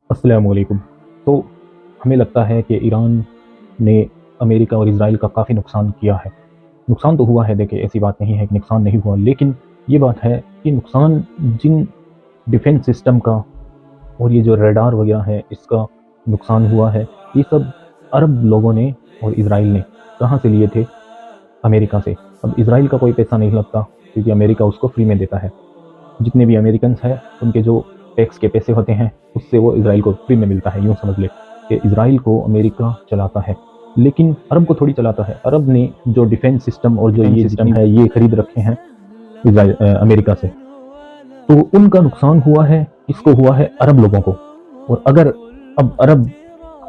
अस्सलाम वालेकुम। तो हमें लगता है कि ईरान ने अमेरिका और इज़राइल का काफ़ी नुकसान किया है। नुकसान तो हुआ है, देखिए ऐसी बात नहीं है कि नुकसान नहीं हुआ, लेकिन ये बात है कि नुकसान जिन डिफेंस सिस्टम का और ये जो रडार वगैरह है इसका नुकसान हुआ है, ये सब अरब लोगों ने और इज़राइल ने कहाँ से लिए थे? अमेरिका से। अब इज़राइल का कोई पैसा नहीं लगता क्योंकि अमेरिका उसको फ्री में देता है। जितने भी अमेरिकन्स हैं उनके जो टैक्स के पैसे होते हैं उससे वो इसराइल को फ्री में मिलता है। यूँ समझ ले कि इसराइल को अमेरिका चलाता है, लेकिन अरब को थोड़ी चलाता है। अरब ने जो डिफेंस सिस्टम और जो ये सिस्टम है ये खरीद रखे हैं अमेरिका से। तो उनका नुकसान हुआ है, किसको हुआ है? अरब लोगों को। और अगर अब अरब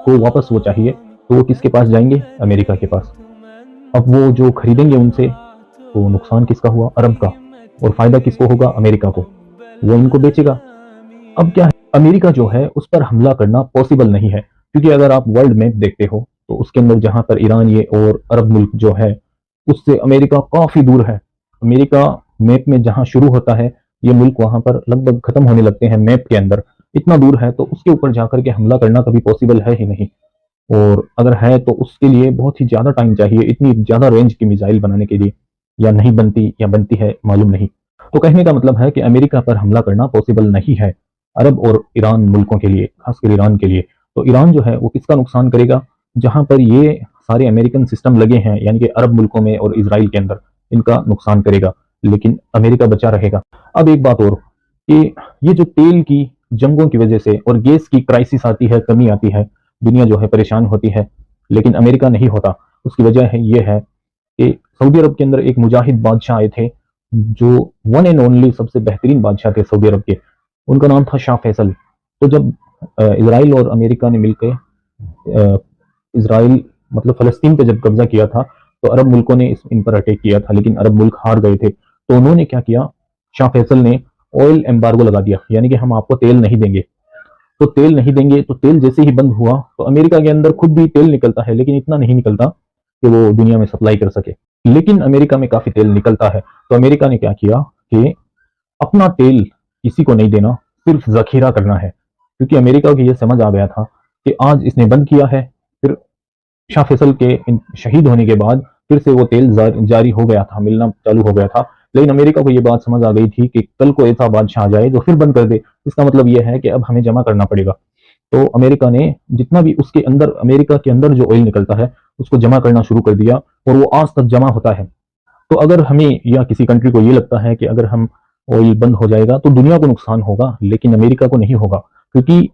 को वापस वो चाहिए तो वो किसके पास जाएंगे? अमेरिका के पास। अब वो जो खरीदेंगे उनसे, तो नुकसान किसका हुआ? अरब का। और फायदा किसको होगा? अमेरिका को। वो इनको बेचेगा। अब क्या है, अमेरिका जो है उस पर हमला करना पॉसिबल नहीं है, क्योंकि अगर आप वर्ल्ड मैप देखते हो तो उसके अंदर जहां पर ईरान ये और अरब मुल्क जो है उससे अमेरिका काफी दूर है। अमेरिका मैप में जहां शुरू होता है ये मुल्क वहां पर लगभग खत्म होने लगते हैं मैप के अंदर। इतना दूर है तो उसके ऊपर जाकर के हमला करना कभी पॉसिबल है ही नहीं। और अगर है तो उसके लिए बहुत ही ज्यादा टाइम चाहिए, इतनी ज्यादा रेंज की मिसाइल बनाने के लिए। या नहीं बनती, या बनती है मालूम नहीं। तो कहने का मतलब है कि अमेरिका पर हमला करना पॉसिबल नहीं है अरब और ईरान मुल्कों के लिए, खासकर ईरान के लिए। तो ईरान जो है वो किसका नुकसान करेगा? जहां पर ये सारे अमेरिकन सिस्टम लगे हैं, यानी कि अरब मुल्कों में और इसराइल के अंदर, इनका नुकसान करेगा, लेकिन अमेरिका बचा रहेगा। अब एक बात और कि ये जो तेल की जंगों की वजह से और गैस की क्राइसिस आती है, कमी आती है, दुनिया जो है परेशान होती है, लेकिन अमेरिका नहीं होता। उसकी वजह है ये है कि सऊदी अरब के अंदर एक मुजाहिद बादशाह आए थे, जो वन एंड ओनली सबसे बेहतरीन बादशाह थे सऊदी अरब के। उनका नाम था शाह फैसल। तो जब इसराइल और अमेरिका ने मिलकर इसराइल मतलब फ़लस्तीन पे जब कब्जा किया था, तो अरब मुल्कों ने इन पर अटैक किया था, लेकिन अरब मुल्क हार गए थे। तो उन्होंने क्या किया? शाह फैसल ने ऑयल एम्बार्गो लगा दिया, यानी कि हम आपको तेल नहीं देंगे। तो तेल नहीं देंगे, तो तेल जैसे ही बंद हुआ तो अमेरिका के अंदर खुद भी तेल निकलता है, लेकिन इतना नहीं निकलता कि वो दुनिया में सप्लाई कर सके। लेकिन अमेरिका में काफी तेल निकलता है। तो अमेरिका ने क्या किया कि अपना तेल किसी को नहीं देना, सिर्फ जखीरा करना है। क्योंकि अमेरिका को यह समझ आ गया था कि आज इसने बंद किया है, फिर शाह फैसल के शहीद होने के बाद फिर से वो तेल जारी हो गया था, मिलना चालू हो गया था। लेकिन अमेरिका को ये बात समझ आ गई थी कि कल को ऐसा बादशाह आ जाए जो फिर बंद कर दे। इसका मतलब यह है कि अब हमें जमा करना पड़ेगा। तो अमेरिका ने जितना भी उसके अंदर, अमेरिका के अंदर जो ऑयल निकलता है उसको जमा करना शुरू कर दिया, और वो आज तक जमा होता है। तो अगर हमें या किसी कंट्री को ये लगता है कि अगर हम ऑयल बंद हो जाएगा तो दुनिया को नुकसान होगा, लेकिन अमेरिका को नहीं होगा, क्योंकि